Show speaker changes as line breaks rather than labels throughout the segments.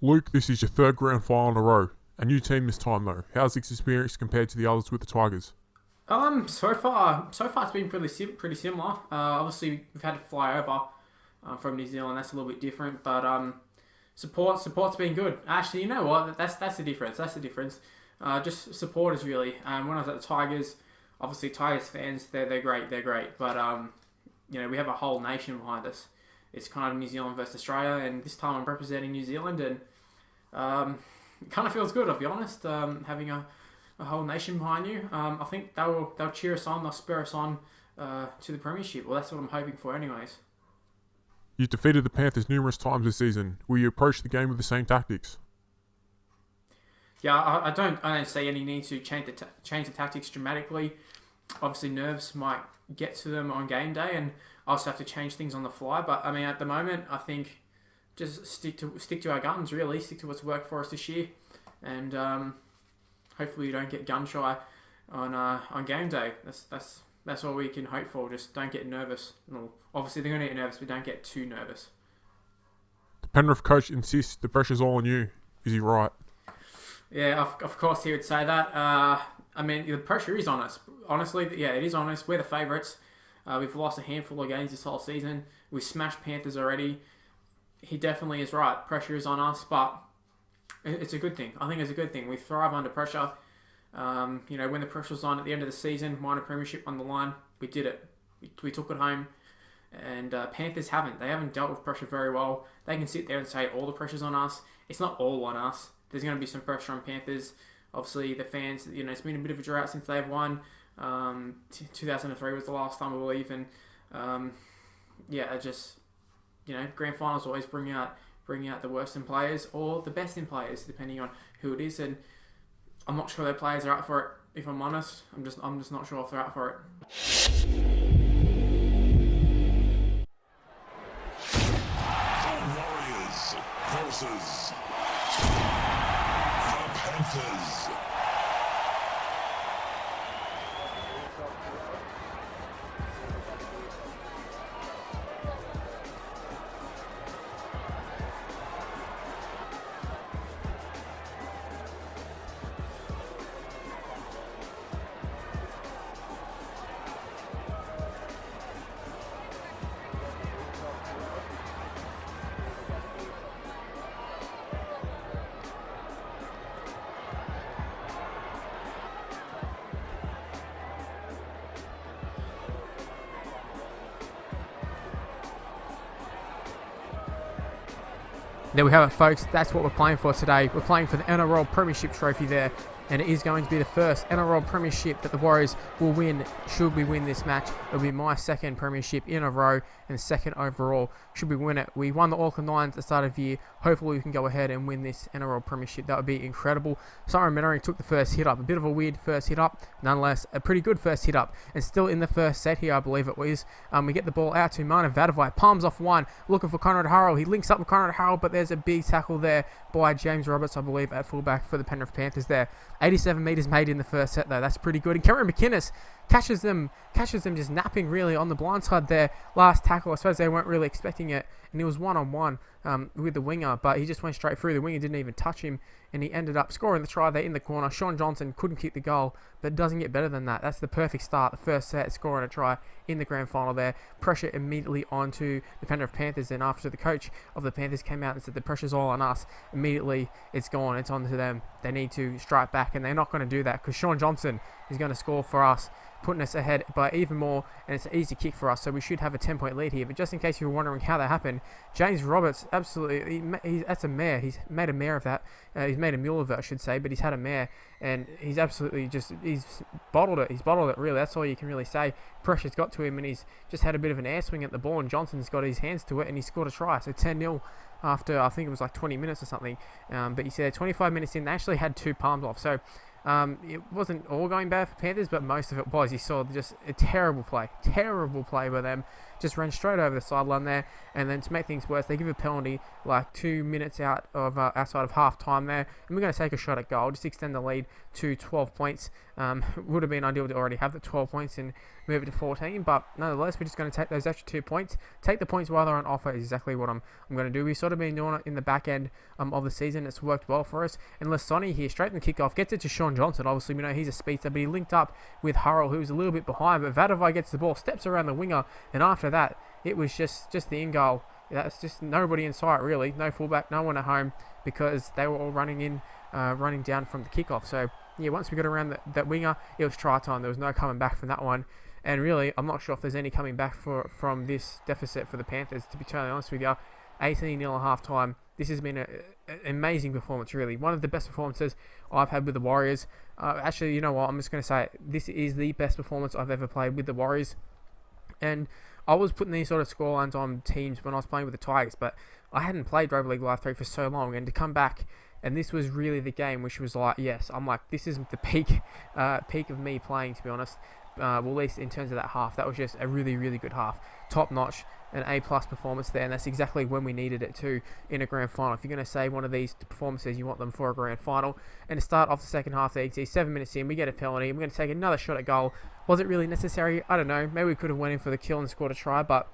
Luke, this is your third grand final in a row. A new team this time though. How's this experience compared to the others with the Tigers?
So far it's been pretty similar. Obviously we've had to fly over from New Zealand. That's a little bit different, but support's been good. Actually, you know what? That's the difference. That's the difference. Just supporters really. When I was at the Tigers, obviously Tigers fans, they're great. They're great, but we have a whole nation behind us. It's kind of New Zealand versus Australia, and this time I'm representing New Zealand, and it kind of feels good. I'll be honest. Having a whole nation behind you, I think they'll cheer us on. They'll spur us on to the premiership. Well, that's what I'm hoping for, anyways.
You've defeated the Panthers numerous times this season. Will you approach the game with the same tactics?
Yeah, I don't see any need to change the tactics dramatically. Obviously, nerves might get to them on game day, and I'll also have to change things on the fly. But I mean, at the moment, I think just stick to our guns. Really, stick to what's worked for us this year, and hopefully, you don't get gun shy on game day. That's all we can hope for. Just don't get nervous. Well, obviously, they're going to get nervous, but don't get too nervous.
The Penrith coach insists the pressure's all on you. Is he right?
Yeah, of course he would say that. I mean, the pressure is on us. Honestly, yeah, it is on us. We're the favourites. We've lost a handful of games this whole season. We've smashed Panthers already. He definitely is right. Pressure is on us, but it's a good thing. I think it's a good thing. We thrive under pressure. When the pressure's on at the end of the season, minor premiership on the line, we did it. We took it home. And Panthers haven't. They haven't dealt with pressure very well. They can sit there and say all the pressure's on us. It's not all on us. There's going to be some pressure on Panthers. Obviously, the fans, it's been a bit of a drought since they've won. 2003 was the last time, I believe. And, grand finals always bring out the worst in players or the best in players, depending on who it is. And I'm not sure their players are up for it, if I'm honest. I'm just not sure if they're up for it.
Warriors versus the Panthers.
There we have it, folks. That's what we're playing for today. We're playing for the NRL Premiership Trophy there, and it is going to be the first NRL Premiership that the Warriors will win should we win this match. It'll be my second Premiership in a row and second overall should we win it. We won the Auckland Lions at the start of the year. Hopefully we can go ahead and win this NRL Premiership. That would be incredible. Simon Mannering took the first hit up. A bit of a weird first hit up. Nonetheless, a pretty good first hit up. And still in the first set here, I believe it was. We get the ball out to Martin Vadavai. Palms off one. Looking for Conrad Harrell. He links up with Conrad Harrell, but there's a big tackle there by James Roberts, I believe, at fullback for the Penrith Panthers there. 87 metres made in the first set, though. That's pretty good. And Cameron McInnes catches them just napping, really, on the blind side there. Last tackle, I suppose they weren't really expecting it. And he was one-on-one with the winger, but he just went straight through. The winger didn't even touch him, and he ended up scoring the try there in the corner. Sean Johnson couldn't kick the goal, but it doesn't get better than that. That's the perfect start. The first set, scoring a try in the grand final there. Pressure immediately onto the Penrith Panthers, and after the coach of the Panthers came out and said the pressure's all on us, immediately it's gone. It's on to them. They need to strike back, and they're not going to do that because Sean Johnson is going to score for us, putting us ahead by even more, and it's an easy kick for us, so we should have a 10-point lead here. But just in case you were wondering how that happened, James Roberts, absolutely, that's a mare. He's made a mare of that. He's made a mule of it, I should say, but he's had a mare, and he's absolutely he's bottled it. He's bottled it, really. That's all you can really say. Pressure's got to him, and he's just had a bit of an air swing at the ball, and Johnson's got his hands to it, and he scored a try. So 10-0 after, I think it was like 20 minutes or something. But you see, 25 minutes in, they actually had two palms off. So it wasn't all going bad for Panthers, but most of it was. You saw just a terrible play by them. Just ran straight over the sideline there, and then to make things worse, they give a penalty like 2 minutes outside of half time there, and we're going to take a shot at goal, just extend the lead to 12 points. Would have been ideal to already have the 12 points and move it to 14, but nonetheless, we're just going to take those extra 2 points. Take the points while they're on offer is exactly what I'm going to do. We've sort of been doing it in the back end of the season. It's worked well for us. And Lasoni here, straight in the kickoff, gets it to Sean Johnson. Obviously, we know he's a speedster, but he linked up with Hurrell, who's a little bit behind, but Vadavai gets the ball, steps around the winger, and after that, it was just the in goal. That's just nobody in sight, really. No fullback, no one at home, because they were all running down from the kickoff. So, yeah, once we got around that winger, it was try time. There was no coming back from that one. And really, I'm not sure if there's any coming back from this deficit for the Panthers, to be totally honest with you. 18-0 at half time. This has been an amazing performance, really. One of the best performances I've had with the Warriors. Actually, you know what? I'm just going to say it. This is the best performance I've ever played with the Warriors. And I was putting these sort of scorelines on teams when I was playing with the Tigers, but I hadn't played Rugby League Live 3 for so long, and to come back, and this was really the game which was like, yes, I'm like, this is the peak of me playing, to be honest. Well, at least in terms of that half, that was just a really, really good half. Top notch, an A+ performance there, and that's exactly when we needed it too in a grand final. If you're going to say one of these performances, you want them for a grand final. And to start off the second half, there you see 7 minutes in, we get a penalty. We're going to take another shot at goal. Was it really necessary? I don't know. Maybe we could have went in for the kill and scored a try, but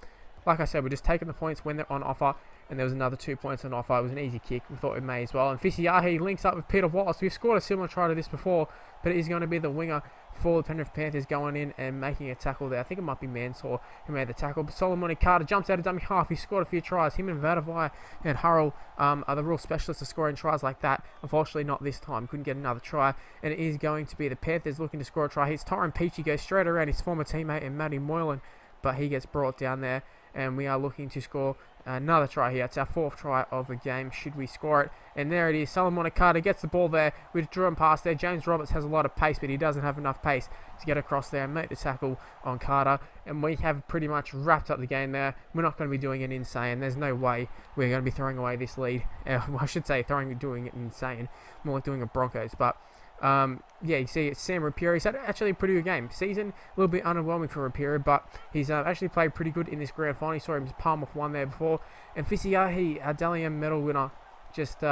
like I said, we're just taking the points when they're on offer. And there was another 2 points on offer. It was an easy kick. We thought we may as well. And Fisiahi links up with Peter Wallace. We've scored a similar try to this before, but it is going to be the winger for the Penrith Panthers going in and making a tackle there. I think it might be Mansour who made the tackle. But Solomon Carter jumps out of dummy half. He scored a few tries. Him and Vadavai and Hurrell are the real specialists of scoring tries like that. Unfortunately, not this time. Couldn't get another try. And it is going to be the Panthers looking to score a try. Here's Tyron Peachy goes straight around his former teammate and Matty Moylan, but he gets brought down there. And we are looking to score another try here. It's our 4th try of the game, should we score it. And there it is. Solomon Carter gets the ball there. We drew him past there. James Roberts has a lot of pace, but he doesn't have enough pace to get across there and make the tackle on Carter. And we have pretty much wrapped up the game there. We're not going to be doing it insane. There's no way we're going to be throwing away this lead. I should say doing it insane. More like doing a Broncos. But yeah, you see it's Sam Rapira. He's had actually a pretty good game. Season, a little bit underwhelming for Rapira, but he's actually played pretty good in this grand final. You saw him palm off one there before. And Fisiahi, our Dally M medal winner, just did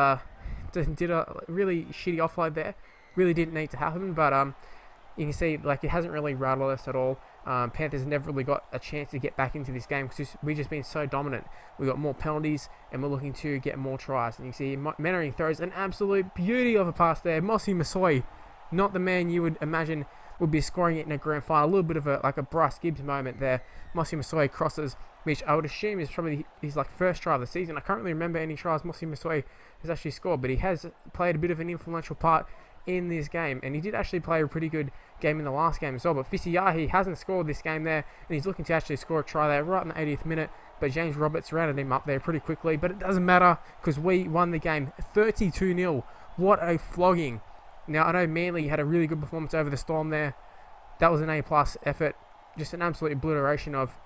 a really shitty offload there. Really didn't need to happen, but you can see like it hasn't really rattled us at all. Panthers never really got a chance to get back into this game because we've just been so dominant. We got more penalties and we're looking to get more tries. And you see Mannering throws an absolute beauty of a pass there. Mossy Masoi, not the man you would imagine would be scoring it in a grand final. A little bit of a Bryce Gibbs moment there. Mossy Masoi crosses, which I would assume is probably his first try of the season. I can't really remember any tries Mossy Masoi has actually scored, but he has played a bit of an influential part in this game, and he did actually play a pretty good game in the last game as well. But Fisiahi hasn't scored this game there, and he's looking to actually score a try there right in the 80th minute, but James Roberts rounded him up there pretty quickly. But it doesn't matter because we won the game 32-0. What a flogging. Now I know Manly had a really good performance over the Storm there. That was an A+ effort, just an absolute obliteration of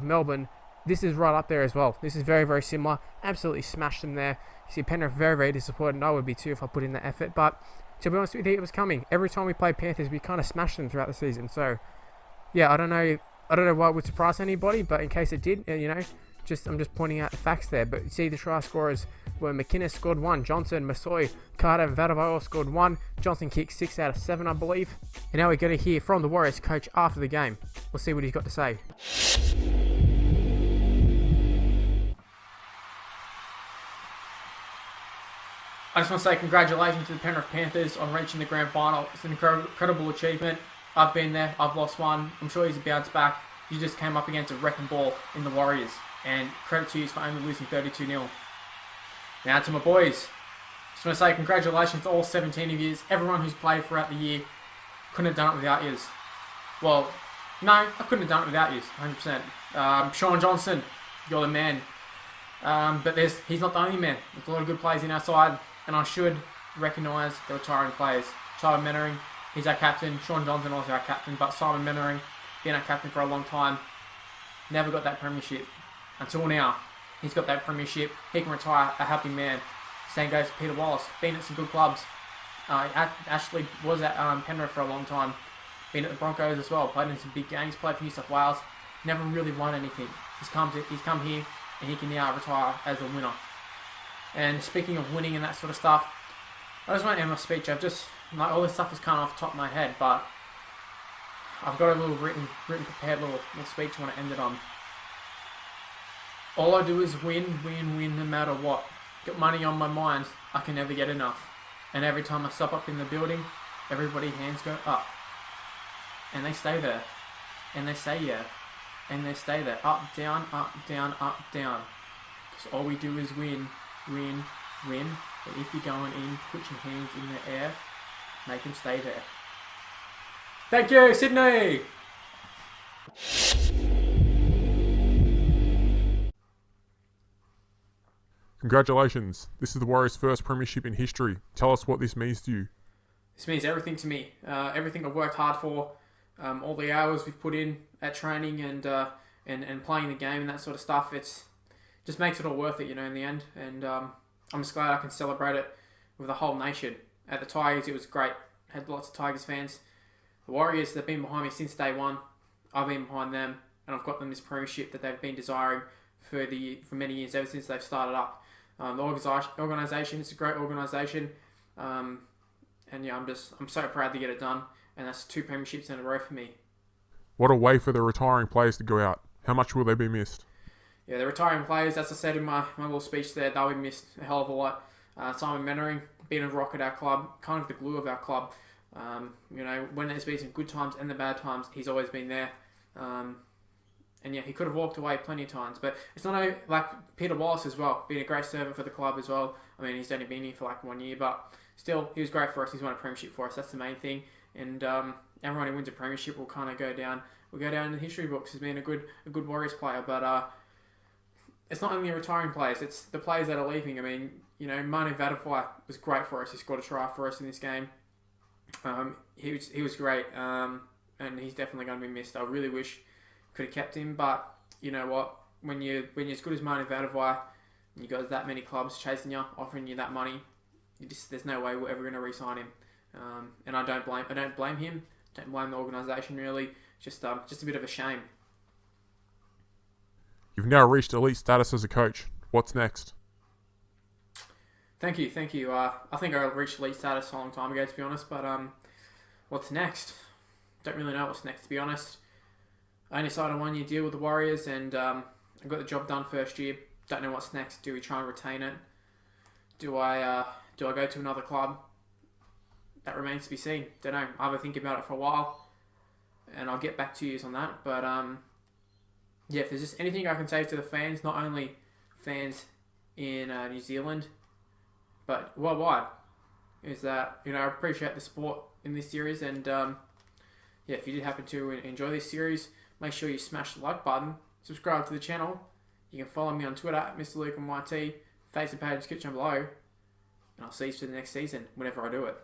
Melbourne. This is right up there as well. This is very, very similar. Absolutely smashed them there. You see Penrith very, very disappointed, and I would be too if I put in that effort. But to be honest with you, it was coming. Every time we played Panthers, we kind of smashed them throughout the season. So, yeah, I don't know why it would surprise anybody, but in case it did, I'm just pointing out the facts there. But you see the try scorers were McInnes scored 1, Johnson, Masoi, Carter, and Vadavai all scored 1. Johnson kicked 6 out of 7, I believe. And now we're going to hear from the Warriors coach after the game. We'll see what he's got to say.
I just want to say congratulations to the Penrith Panthers on reaching the grand final. It's an incredible achievement. I've been there. I've lost one. I'm sure he's a bounce back. You just came up against a wrecking ball in the Warriors. And credit to you for only losing 32-0. Now to my boys. Just want to say congratulations to all 17 of you. Everyone who's played throughout the year. Couldn't have done it without yous. Well, no, I couldn't have done it without yous. 100%. Sean Johnson, you're the man. But he's not the only man. There's a lot of good players in our side. And I should recognise the retiring players. Simon Mannering, he's our captain. Sean Johnson also our captain. But Simon Mannering, been our captain for a long time. Never got that premiership. Until now, he's got that premiership. He can retire a happy man. Same goes to Peter Wallace. Been at some good clubs. Ashley was at Penrith for a long time. Been at the Broncos as well. Played in some big games. Played for New South Wales. Never really won anything. He's come here and he can now retire as a winner. And speaking of winning and that sort of stuff, I just want to end my speech. I've just like all this stuff is kind of off the top of my head, but I've got a little written prepared little speech I want to end it on. All I do is win, no matter what. Got money on my mind, I can never get enough. And every time I step up in the building, everybody's hands go up. And they stay there. And they say yeah. And they stay there. Up, down, up, down, up, down. Because all we do is win. But if you're going in, put your hands in the air. Make them stay there. Thank you, Sydney!
Congratulations. This is the Warriors' first premiership in history. Tell us what this means to you.
This means everything to me. Everything I've worked hard for, all the hours we've put in at training and playing the game and that sort of stuff. It's just makes it all worth it, in the end. And I'm just glad I can celebrate it with the whole nation. At the Tigers, it was great. Had lots of Tigers fans. The Warriors, they've been behind me since day one. I've been behind them, and I've got them this premiership that they've been desiring for many years, ever since they've started up. The organisation is a great organisation, and yeah, I'm so proud to get it done, and that's 2 premierships in a row for me.
What a way for the retiring players to go out. How much will they be missed?
Yeah, the retiring players, as I said in my little speech there, they'll be missed a hell of a lot. Simon Mannering, been a rock at our club, kind of the glue of our club. When there's been some good times and the bad times, he's always been there. And yeah, he could have walked away plenty of times. But it's not like Peter Wallace as well, being a great servant for the club as well. I mean, he's only been here for like 1 year, but still, he was great for us. He's won a premiership for us. That's the main thing. And everyone who wins a premiership will kind of go down. Will go down in the history books as being a good Warriors player. But it's not only the retiring players; it's the players that are leaving. I mean, Manu Vatuvei was great for us. He scored a try for us in this game. He was great, and he's definitely going to be missed. I really wish could have kept him, but you know what? When you're as good as Manu Vatuvei, and you got that many clubs chasing you, offering you that money, there's no way we're ever going to re-sign him. And I don't blame him. Don't blame the organisation really. Just a bit of a shame.
You've now reached elite status as a coach. What's next?
Thank you. I think I reached elite status a long time ago, to be honest. But what's next? Don't really know what's next, to be honest. I only signed a 1-year deal with the Warriors, and I got the job done first year. Don't know what's next. Do we try and retain it? Do I go to another club? That remains to be seen. Don't know. I'll have a think about it for a while, and I'll get back to you on that. But yeah, if there's just anything I can say to the fans, not only fans in New Zealand, but worldwide, is that I appreciate the support in this series, and yeah, if you did happen to enjoy this series, make sure you smash the like button, subscribe to the channel. You can follow me on Twitter at MrLuke and YT, Facebook page description below, and I'll see you for the next season whenever I do it.